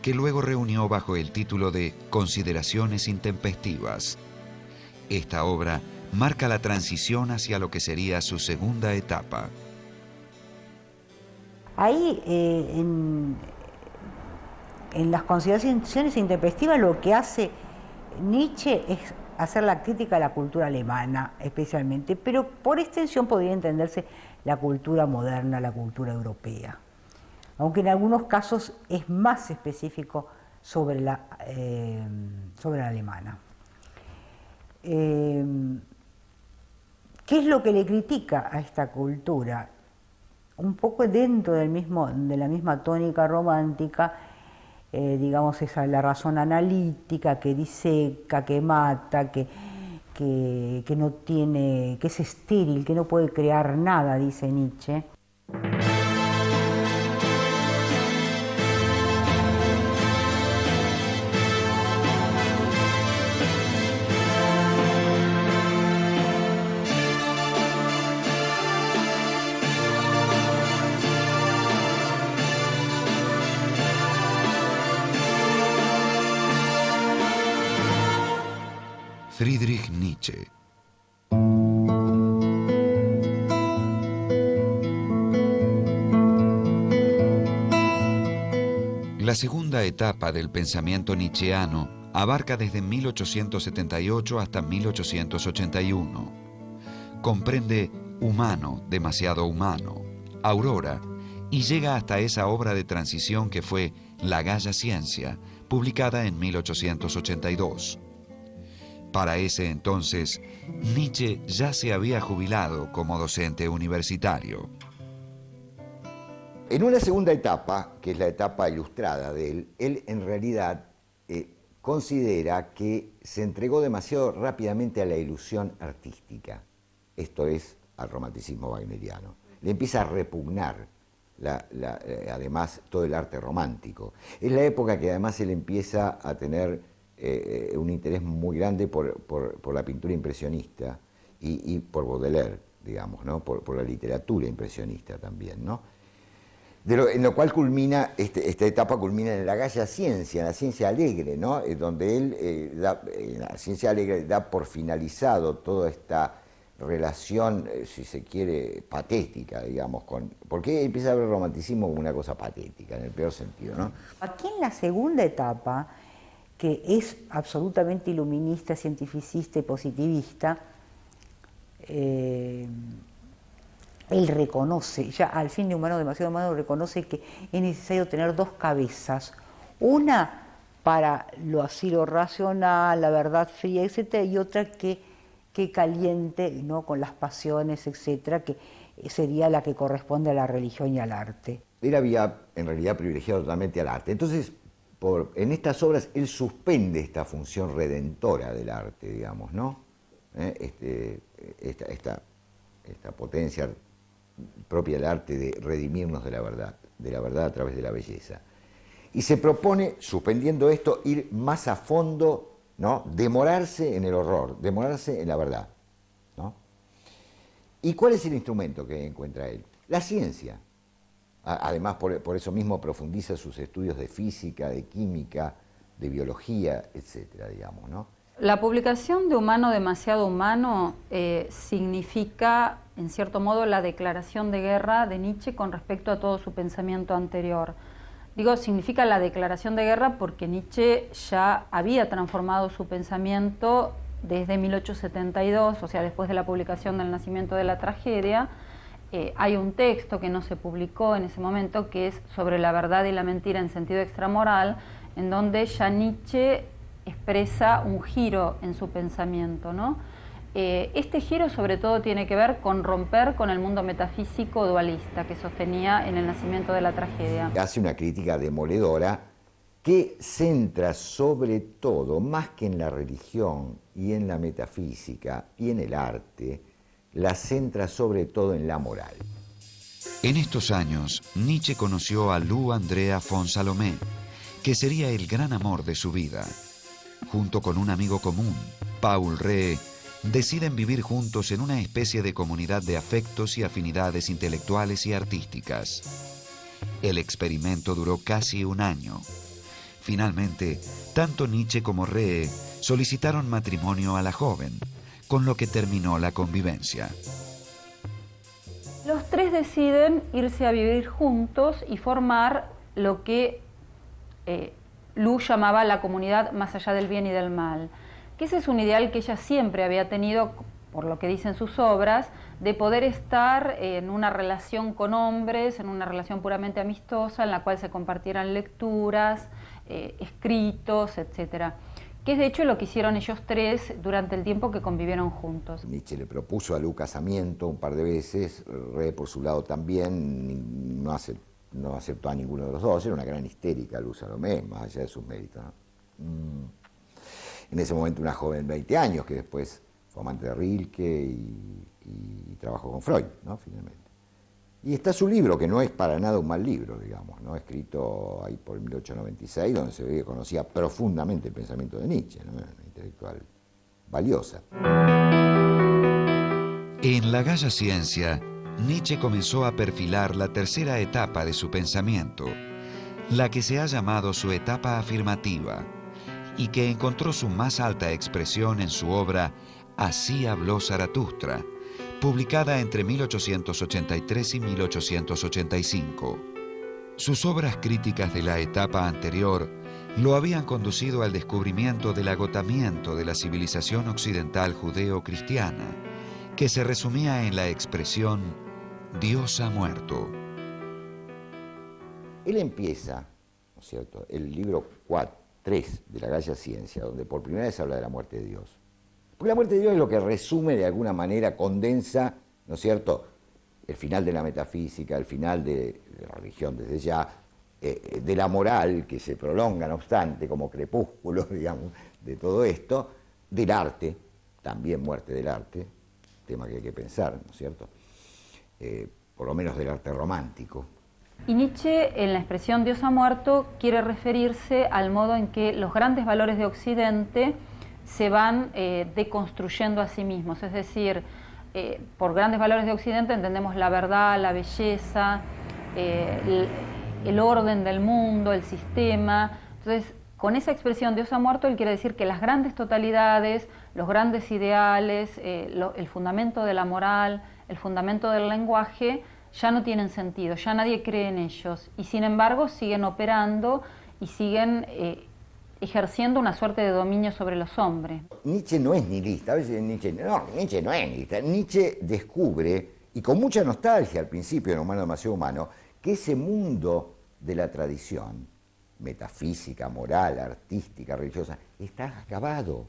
que luego reunió bajo el título de Consideraciones intempestivas. Esta obra marca la transición hacia lo que sería su segunda etapa. Ahí, en las consideraciones intempestivas, lo que hace Nietzsche es hacer la crítica a la cultura alemana, especialmente, pero por extensión podría entenderse la cultura moderna, la cultura europea, aunque en algunos casos es más específico sobre la alemana. ¿Qué es lo que le critica a esta cultura? Un poco dentro de la misma tónica romántica, digamos, esa la razón analítica que diseca, que mata, que no tiene, que es estéril, que no puede crear nada, dice Nietzsche. Friedrich Nietzsche. La segunda etapa del pensamiento nietzscheano abarca desde 1878 hasta 1881. Comprende Humano, demasiado humano, Aurora, y llega hasta esa obra de transición que fue La Gaya Ciencia, publicada en 1882. Para ese entonces, Nietzsche ya se había jubilado como docente universitario. En una segunda etapa, que es la etapa ilustrada de él en realidad considera que se entregó demasiado rápidamente a la ilusión artística, esto es, al romanticismo wagneriano. Le empieza a repugnar además todo el arte romántico. Es la época que además él empieza a tener un interés muy grande por la pintura impresionista y por Baudelaire, digamos, ¿no? por la literatura impresionista también, ¿no? En lo cual culmina, esta etapa culmina en la Gaya Ciencia, en la ciencia alegre, ¿no? Donde él, en la ciencia alegre, da por finalizado toda esta relación, si se quiere, patética, digamos, porque empieza a ver el romanticismo como una cosa patética, en el peor sentido, ¿no? Aquí en la segunda etapa, que es absolutamente iluminista, cientificista y positivista, él reconoce, ya al fin de Humano, demasiado humano, reconoce que es necesario tener dos cabezas, una para lo racional, la verdad fría, etcétera, y otra que caliente, ¿no? Con las pasiones, etcétera, que sería la que corresponde a la religión y al arte. Él había en realidad privilegiado totalmente al arte, entonces en estas obras él suspende esta función redentora del arte, digamos, ¿no? Esta potencia propia del arte de redimirnos de la verdad a través de la belleza. Y se propone, suspendiendo esto, ir más a fondo, ¿no? Demorarse en el horror, demorarse en la verdad, ¿no? ¿Y cuál es el instrumento que encuentra él? La ciencia. Además, por eso mismo profundiza sus estudios de física, de química, de biología, etcétera, digamos, ¿no? La publicación de Humano, demasiado humano significa, en cierto modo, la declaración de guerra de Nietzsche con respecto a todo su pensamiento anterior. Digo, significa la declaración de guerra porque Nietzsche ya había transformado su pensamiento desde 1872, o sea, después de la publicación del Nacimiento de la Tragedia. Hay un texto que no se publicó en ese momento, que es sobre la verdad y la mentira en sentido extramoral, en donde ya Nietzsche expresa un giro en su pensamiento, ¿no? Este giro sobre todo tiene que ver con romper con el mundo metafísico dualista que sostenía en el Nacimiento de la Tragedia. Hace una crítica demoledora que centra sobre todo, más que en la religión y en la metafísica y en el arte, la centra sobre todo en la moral. En estos años, Nietzsche conoció a Lou Andrea von Salomé, que sería el gran amor de su vida. Junto con un amigo común, Paul Rée, deciden vivir juntos en una especie de comunidad de afectos y afinidades intelectuales y artísticas. El experimento duró casi un año. Finalmente, tanto Nietzsche como Ree solicitaron matrimonio a la joven, con lo que terminó la convivencia. Los tres deciden irse a vivir juntos y formar lo que Lu llamaba la comunidad más allá del bien y del mal, que ese es un ideal que ella siempre había tenido, por lo que dicen sus obras, de poder estar en una relación con hombres, en una relación puramente amistosa, en la cual se compartieran lecturas, escritos, etcétera, que es de hecho lo que hicieron ellos tres durante el tiempo que convivieron juntos. Nietzsche le propuso a Lu casamiento un par de veces, Ree por su lado también, no aceptó a ninguno de los dos, era una gran histérica Lu Salomé, más allá de sus méritos, ¿no? En ese momento una joven de 20 años que después fue amante de Rilke y trabajó con Freud, ¿no? Finalmente. Y está su libro, que no es para nada un mal libro, digamos, ¿no? Escrito ahí por 1896, donde se ve que conocía profundamente el pensamiento de Nietzsche, ¿no? Una intelectual valiosa. En La Galla Ciencia, Nietzsche comenzó a perfilar la tercera etapa de su pensamiento, la que se ha llamado su etapa afirmativa, y que encontró su más alta expresión en su obra Así habló Zaratustra, publicada entre 1883 y 1885. Sus obras críticas de la etapa anterior lo habían conducido al descubrimiento del agotamiento de la civilización occidental judeo-cristiana, que se resumía en la expresión Dios ha muerto. Él empieza, ¿no es cierto?, el libro 3 de La Galla Ciencia, donde por primera vez habla de la muerte de Dios. Porque la muerte de Dios es lo que resume, de alguna manera, condensa, ¿no es cierto?, el final de la metafísica, el final de la religión desde ya, de la moral, que se prolonga, no obstante, como crepúsculo, digamos, de todo esto, del arte, también muerte del arte, tema que hay que pensar, ¿no es cierto?, por lo menos del arte romántico. Y Nietzsche, en la expresión Dios ha muerto, quiere referirse al modo en que los grandes valores de Occidente se van deconstruyendo a sí mismos, es decir, por grandes valores de Occidente entendemos la verdad, la belleza, el orden del mundo, el sistema. Entonces, con esa expresión Dios ha muerto, él quiere decir que las grandes totalidades, los grandes ideales, el fundamento de la moral, el fundamento del lenguaje, ya no tienen sentido, ya nadie cree en ellos, y sin embargo siguen operando y siguen ejerciendo una suerte de dominio sobre los hombres. Nietzsche no es nihilista, a veces Nietzsche no es nihilista. Nietzsche descubre, y con mucha nostalgia al principio en Humano demasiado humano, que ese mundo de la tradición, metafísica, moral, artística, religiosa, está acabado.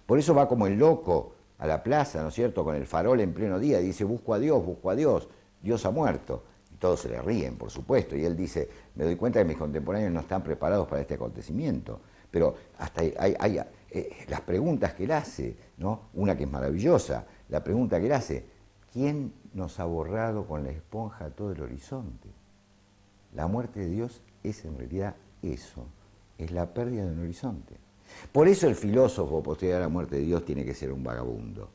Por eso va como el loco a la plaza, ¿no es cierto?, con el farol en pleno día, y dice, busco a Dios, Dios ha muerto. Y todos se le ríen, por supuesto, y él dice, me doy cuenta que mis contemporáneos no están preparados para este acontecimiento. Pero hasta hay las preguntas que él hace, ¿no? Una que es maravillosa, la pregunta que él hace, ¿quién nos ha borrado con la esponja todo el horizonte? La muerte de Dios es en realidad eso, es la pérdida de un horizonte. Por eso el filósofo posterior a la muerte de Dios tiene que ser un vagabundo,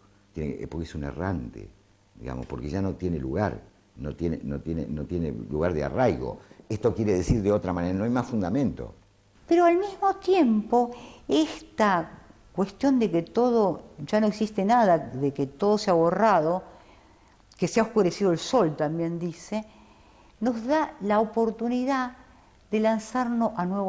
porque es un errante, digamos, porque ya no tiene lugar, no tiene lugar de arraigo. Esto quiere decir de otra manera, no hay más fundamento. Pero al mismo tiempo, esta cuestión de que todo, ya no existe nada, de que todo se ha borrado, que se ha oscurecido el sol, también dice, nos da la oportunidad de lanzarnos a nuevos